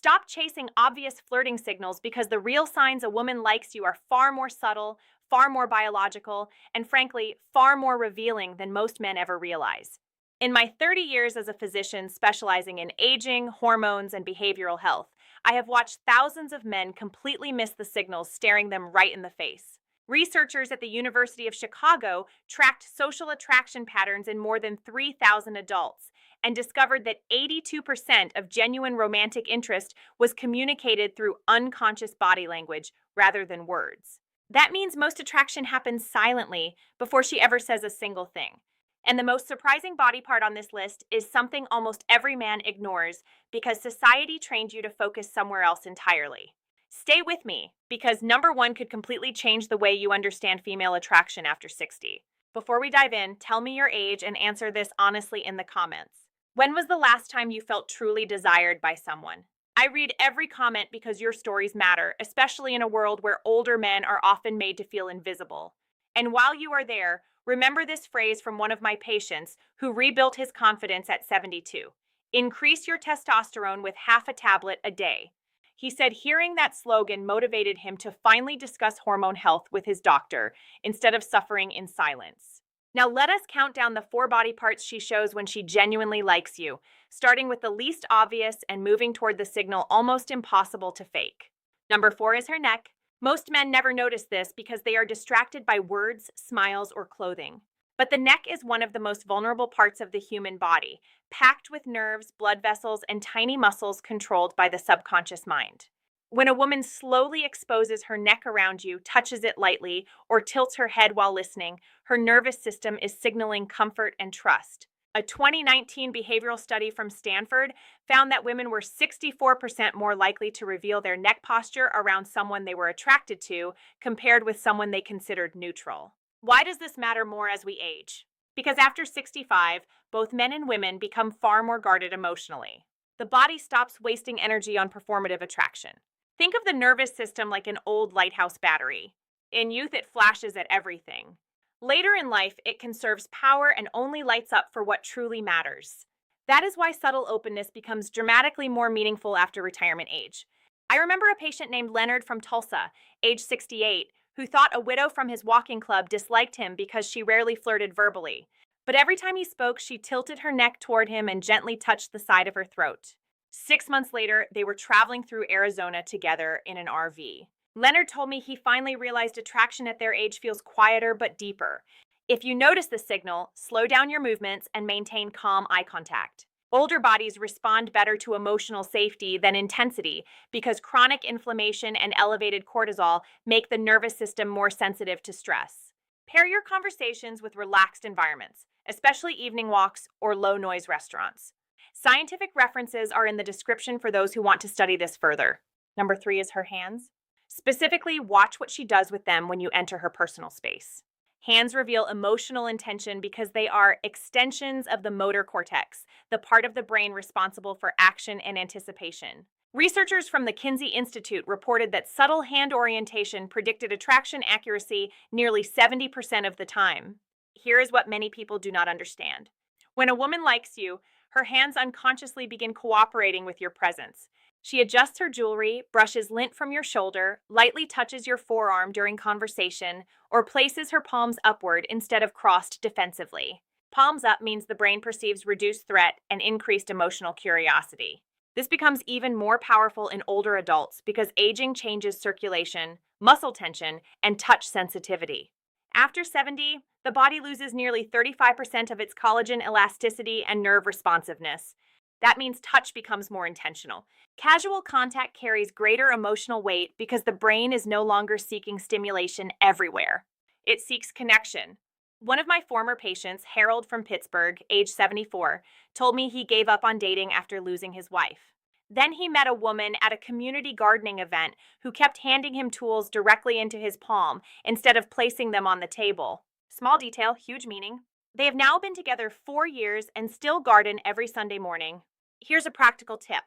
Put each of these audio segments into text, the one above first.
Stop chasing obvious flirting signals because the real signs a woman likes you are far more subtle, far more biological, and frankly, far more revealing than most men ever realize. In my 30 years as a physician specializing in aging, hormones, and behavioral health, I have watched thousands of men completely miss the signals staring them right in the face. Researchers at the University of Chicago tracked social attraction patterns in more than 3,000 adults and discovered that 82% of genuine romantic interest was communicated through unconscious body language rather than words. That means most attraction happens silently before she ever says a single thing. And the most surprising body part on this list is something almost every man ignores because society trained you to focus somewhere else entirely. Stay with me, because number one could completely change the way you understand female attraction after 60. Before we dive in, tell me your age and answer this honestly in the comments. When was the last time you felt truly desired by someone? I read every comment because your stories matter, especially in a world where older men are often made to feel invisible. And while you are there, remember this phrase from one of my patients who rebuilt his confidence at 72. Increase your testosterone with half a tablet a day. He said hearing that slogan motivated him to finally discuss hormone health with his doctor instead of suffering in silence. Now let us count down the 4 body parts she shows when she genuinely likes you, starting with the least obvious and moving toward the signal almost impossible to fake. Number 4 is her neck. Most men never notice this because they are distracted by words, smiles, or clothing. But the neck is one of the most vulnerable parts of the human body, packed with nerves, blood vessels, and tiny muscles controlled by the subconscious mind. When a woman slowly exposes her neck around you, touches it lightly, or tilts her head while listening, her nervous system is signaling comfort and trust. A 2019 behavioral study from Stanford found that women were 64% more likely to reveal their neck posture around someone they were attracted to compared with someone they considered neutral. Why does this matter more as we age? Because after 65, both men and women become far more guarded emotionally. The body stops wasting energy on performative attraction. Think of the nervous system like an old lighthouse battery. In youth, it flashes at everything. Later in life, it conserves power and only lights up for what truly matters. That is why subtle openness becomes dramatically more meaningful after retirement age. I remember a patient named Leonard from Tulsa, age 68, who thought a widow from his walking club disliked him because she rarely flirted verbally. But every time he spoke, she tilted her neck toward him and gently touched the side of her throat. 6 months later, they were traveling through Arizona together in an RV. Leonard told me he finally realized attraction at their age feels quieter but deeper. If you notice the signal, slow down your movements and maintain calm eye contact. Older bodies respond better to emotional safety than intensity because chronic inflammation and elevated cortisol make the nervous system more sensitive to stress. Pair your conversations with relaxed environments, especially evening walks or low-noise restaurants. Scientific references are in the description for those who want to study this further. Number 3 is her hands. Specifically, watch what she does with them when you enter her personal space. Hands reveal emotional intention because they are extensions of the motor cortex, the part of the brain responsible for action and anticipation. Researchers from the Kinsey Institute reported that subtle hand orientation predicted attraction accuracy nearly 70% of the time. Here is what many people do not understand. When a woman likes you, her hands unconsciously begin cooperating with your presence. She adjusts her jewelry, brushes lint from your shoulder, lightly touches your forearm during conversation, or places her palms upward instead of crossed defensively. Palms up means the brain perceives reduced threat and increased emotional curiosity. This becomes even more powerful in older adults because aging changes circulation, muscle tension, and touch sensitivity. After 70, the body loses nearly 35% of its collagen elasticity and nerve responsiveness. That means touch becomes more intentional. Casual contact carries greater emotional weight because the brain is no longer seeking stimulation everywhere. It seeks connection. One of my former patients, Harold from Pittsburgh, age 74, told me he gave up on dating after losing his wife. Then he met a woman at a community gardening event who kept handing him tools directly into his palm instead of placing them on the table. Small detail, huge meaning. They have now been together 4 years and still garden every Sunday morning. Here's a practical tip.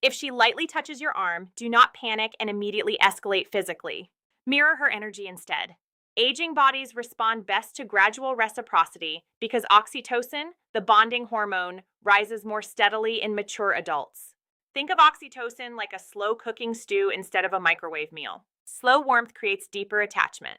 If she lightly touches your arm, do not panic and immediately escalate physically. Mirror her energy instead. Aging bodies respond best to gradual reciprocity because oxytocin, the bonding hormone, rises more steadily in mature adults. Think of oxytocin like a slow cooking stew instead of a microwave meal. Slow warmth creates deeper attachment.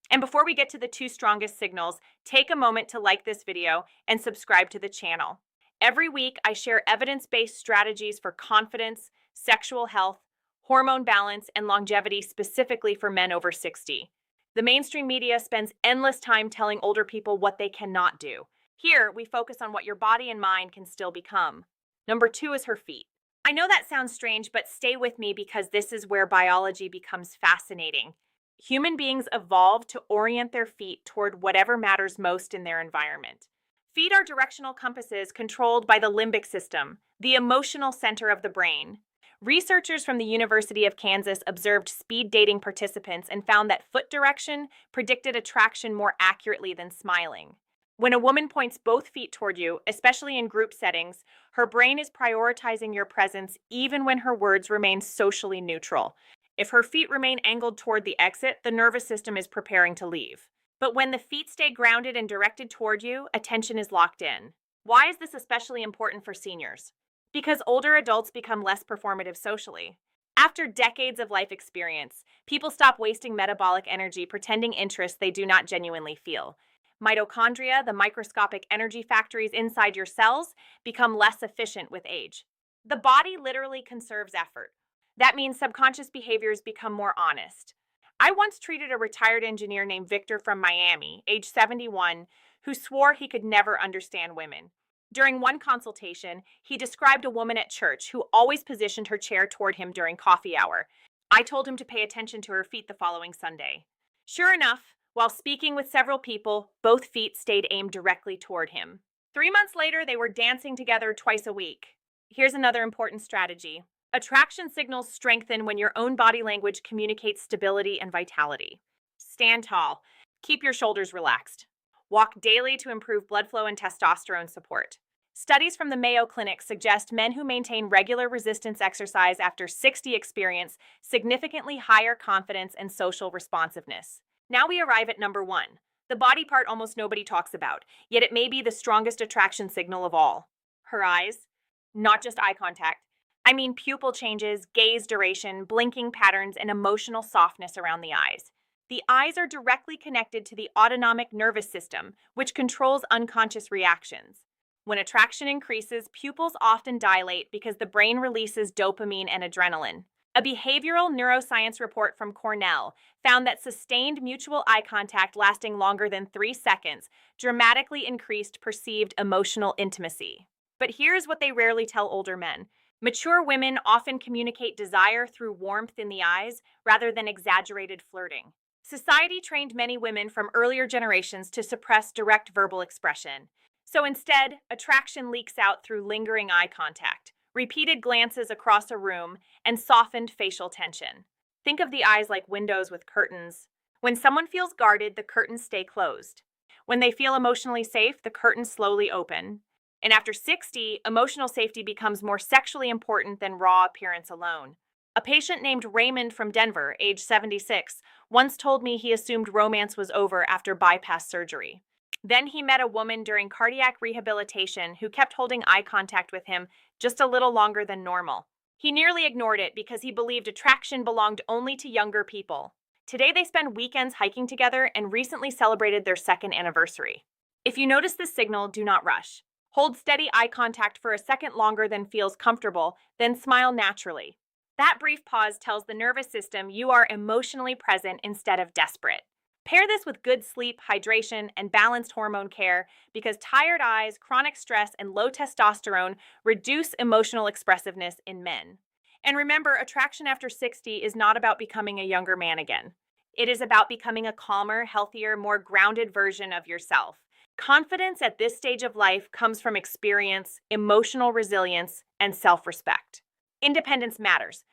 And before we get to the two strongest signals, take a moment to like this video and subscribe to the channel. Every week, I share evidence-based strategies for confidence, sexual health, hormone balance, and longevity specifically for men over 60. The mainstream media spends endless time telling older people what they cannot do. Here, we focus on what your body and mind can still become. Number two is her feet. I know that sounds strange, but stay with me because this is where biology becomes fascinating. Human beings evolved to orient their feet toward whatever matters most in their environment. Feet are directional compasses controlled by the limbic system, the emotional center of the brain. Researchers from the University of Kansas observed speed dating participants and found that foot direction predicted attraction more accurately than smiling. When a woman points both feet toward you, especially in group settings, her brain is prioritizing your presence even when her words remain socially neutral. If her feet remain angled toward the exit, the nervous system is preparing to leave. But when the feet stay grounded and directed toward you, attention is locked in. Why is this especially important for seniors? Because older adults become less performative socially. After decades of life experience, people stop wasting metabolic energy pretending interests they do not genuinely feel. Mitochondria, the microscopic energy factories inside your cells, become less efficient with age. The body literally conserves effort. That means subconscious behaviors become more honest. I once treated a retired engineer named Victor from Miami, age 71, who swore he could never understand women. During one consultation, he described a woman at church who always positioned her chair toward him during coffee hour. I told him to pay attention to her feet the following Sunday. Sure enough, while speaking with several people, both feet stayed aimed directly toward him. 3 months later, they were dancing together twice a week. Here's another important strategy. Attraction signals strengthen when your own body language communicates stability and vitality. Stand tall. Keep your shoulders relaxed. Walk daily to improve blood flow and testosterone support. Studies from the Mayo Clinic suggest men who maintain regular resistance exercise after 60 experience significantly higher confidence and social responsiveness. Now we arrive at number one, the body part almost nobody talks about, yet it may be the strongest attraction signal of all. Her eyes. Not just eye contact. I mean pupil changes, gaze duration, blinking patterns, and emotional softness around the eyes. The eyes are directly connected to the autonomic nervous system, which controls unconscious reactions. When attraction increases, pupils often dilate because the brain releases dopamine and adrenaline. A behavioral neuroscience report from Cornell found that sustained mutual eye contact lasting longer than 3 seconds dramatically increased perceived emotional intimacy. But here's what they rarely tell older men. Mature women often communicate desire through warmth in the eyes rather than exaggerated flirting. Society trained many women from earlier generations to suppress direct verbal expression. So instead, attraction leaks out through lingering eye contact, repeated glances across a room, and softened facial tension. Think of the eyes like windows with curtains. When someone feels guarded, the curtains stay closed. When they feel emotionally safe, the curtains slowly open. And after 60, emotional safety becomes more sexually important than raw appearance alone. A patient named Raymond from Denver, age 76, once told me he assumed romance was over after bypass surgery. Then he met a woman during cardiac rehabilitation who kept holding eye contact with him just a little longer than normal. He nearly ignored it because he believed attraction belonged only to younger people. Today they spend weekends hiking together and recently celebrated their second anniversary. If you notice this signal, do not rush. Hold steady eye contact for a second longer than feels comfortable, then smile naturally. That brief pause tells the nervous system you are emotionally present instead of desperate. Pair this with good sleep, hydration, and balanced hormone care because tired eyes, chronic stress, and low testosterone reduce emotional expressiveness in men. And remember, attraction after 60 is not about becoming a younger man again. It is about becoming a calmer, healthier, more grounded version of yourself. Confidence at this stage of life comes from experience, emotional resilience, and self-respect. Independence matters.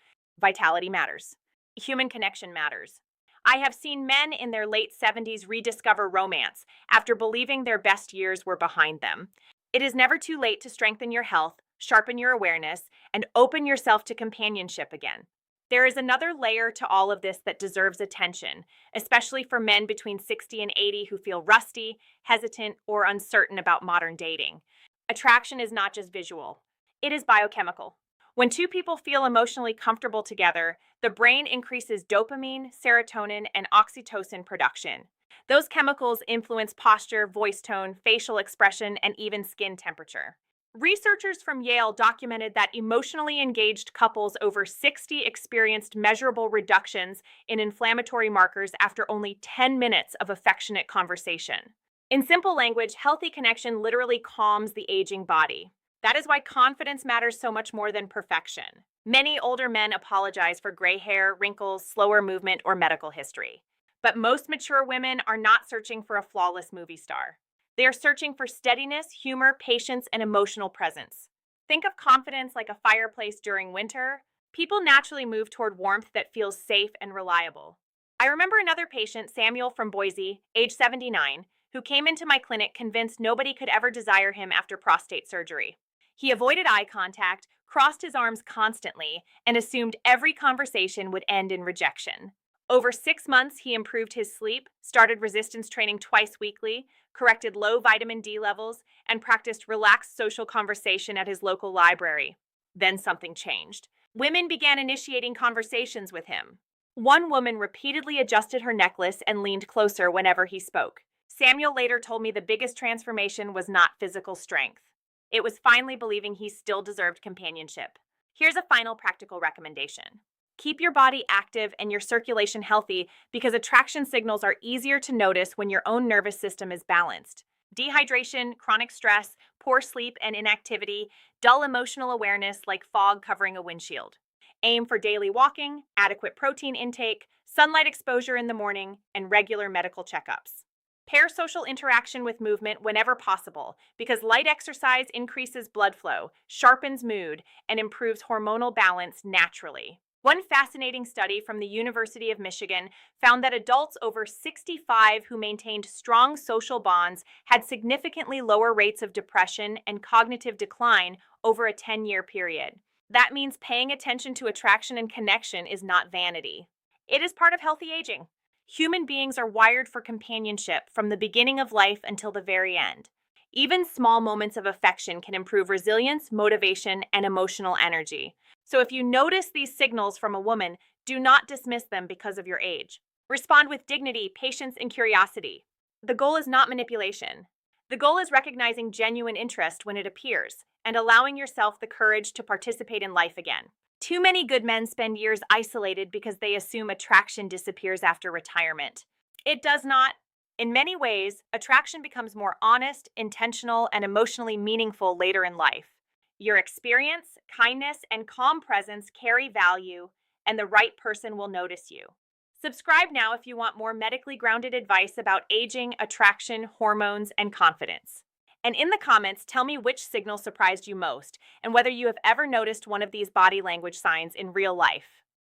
Vitality matters. Human connection matters. I have seen men in their late 70s rediscover romance after believing their best years were behind them. It is never too late to strengthen your health, sharpen your awareness, and open yourself to companionship again. There is another layer to all of this that deserves attention, especially for men between 60 and 80 who feel rusty, hesitant, or uncertain about modern dating. Attraction is not just visual. It is biochemical. When two people feel emotionally comfortable together, the brain increases dopamine, serotonin, and oxytocin production. Those chemicals influence posture, voice tone, facial expression, and even skin temperature. Researchers from Yale documented that emotionally engaged couples over 60 experienced measurable reductions in inflammatory markers after only 10 minutes of affectionate conversation. In simple language, healthy connection literally calms the aging body. That is why confidence matters so much more than perfection. Many older men apologize for gray hair, wrinkles, slower movement, or medical history. But most mature women are not searching for a flawless movie star. They are searching for steadiness, humor, patience, and emotional presence. Think of confidence like a fireplace during winter. People naturally move toward warmth that feels safe and reliable. I remember another patient, Samuel from Boise, age 79, who came into my clinic convinced nobody could ever desire him after prostate surgery. He avoided eye contact, crossed his arms constantly, and assumed every conversation would end in rejection. Over 6 months, he improved his sleep, started resistance training twice weekly, corrected low vitamin D levels, and practiced relaxed social conversation at his local library. Then something changed. Women began initiating conversations with him. One woman repeatedly adjusted her necklace and leaned closer whenever he spoke. Samuel later told me the biggest transformation was not physical strength. It was finally believing he still deserved companionship. Here's a final practical recommendation. Keep your body active and your circulation healthy because attraction signals are easier to notice when your own nervous system is balanced. Dehydration, chronic stress, poor sleep and inactivity, dull emotional awareness like fog covering a windshield. Aim for daily walking, adequate protein intake, sunlight exposure in the morning, and regular medical checkups. Pair social interaction with movement whenever possible because light exercise increases blood flow, sharpens mood, and improves hormonal balance naturally. One fascinating study from the University of Michigan found that adults over 65 who maintained strong social bonds had significantly lower rates of depression and cognitive decline over a 10-year period. That means paying attention to attraction and connection is not vanity. It is part of healthy aging. Human beings are wired for companionship from the beginning of life until the very end. Even small moments of affection can improve resilience, motivation, and emotional energy. So if you notice these signals from a woman, do not dismiss them because of your age. Respond with dignity, patience, and curiosity. The goal is not manipulation. The goal is recognizing genuine interest when it appears and allowing yourself the courage to participate in life again. Too many good men spend years isolated because they assume attraction disappears after retirement. It does not. In many ways, attraction becomes more honest, intentional, and emotionally meaningful later in life. Your experience, kindness, and calm presence carry value, and the right person will notice you. Subscribe now if you want more medically grounded advice about aging, attraction, hormones, and confidence. And in the comments, tell me which signal surprised you most and whether you have ever noticed one of these body language signs in real life.